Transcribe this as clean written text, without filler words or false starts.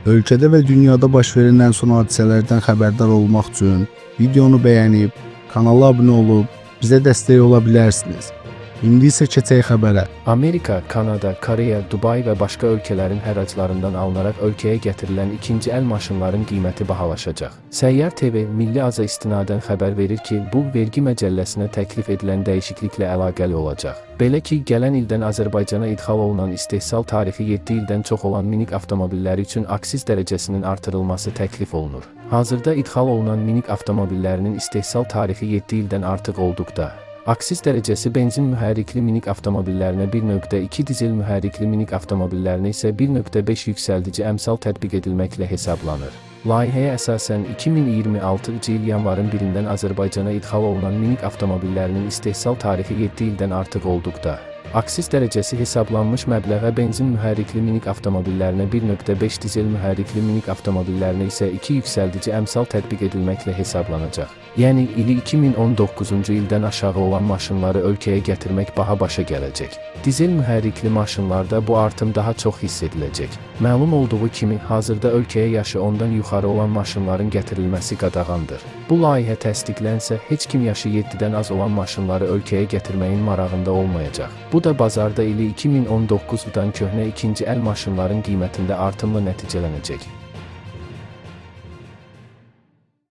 Ölkədə və dünyada baş verən ən son hadisələrdən xəbərdar olmaq üçün videonu bəyənib, kanala abunə olub, bizə dəstək ola bilərsiniz. İndi isə keçək xəbərə. Amerika, Kanada, Koreya, Dubay və başqa ölkələrin həraclarından alınaraq ölkəyə gətirilən ikinci əl maşınların qiyməti bahalaşacaq. Səyyar TV Milli Aza istinadən xəbər verir ki, bu vergi məcəlləsinə təklif edilən dəyişikliklə əlaqəli olacaq. Belə ki, gələn ildən Azərbaycana idxal olunan istehsal tarixi 7 ildən çox olan minik avtomobilləri üçün aksiz dərəcəsinin artırılması təklif olunur. Hazırda idxal olunan minik avtomobillərinin istehsal tarixi 7 ildən artıq olduqda, aksiz dərəcəsi benzin mühərrikli minik avtomobillərinə 1.2, dizel mühərrikli minik avtomobillərinə isə 1.5 yüksəldici əmsal tətbiq edilməklə hesablanır. Layihəyə əsasən 2026-cı il yanvarın 1-dən Azərbaycana idxal olunan minik avtomobillərinin istehsal tarixi 7 ildən artıq olduqda, aksiz dərəcəsi hesablanmış məbləğə benzin mühərrikli minik avtomobillərinə 1.5, dizel mühərrikli minik avtomobillərinə isə 2 yüksəldici əmsal tətbiq edilməklə hesablanacaq. Yəni, ili 2019-cu ildən aşağı olan maşınları ölkəyə gətirmək baha başa gələcək. Dizel mühərrikli maşınlarda bu artım daha çox hiss ediləcək. Məlum olduğu kimi, hazırda ölkəyə yaşı 10-dan yuxarı olan maşınların gətirilməsi qadağandır. Bu layihə təsdiqlənsə, heç kim yaşı 7-dən az olan maşınları ölkəyə gətirməyin marağında olmayacaq. Bu da bazarda ili 2019-dan köhnə ikinci əl maşınların qiymətində artımla nəticələnəcək.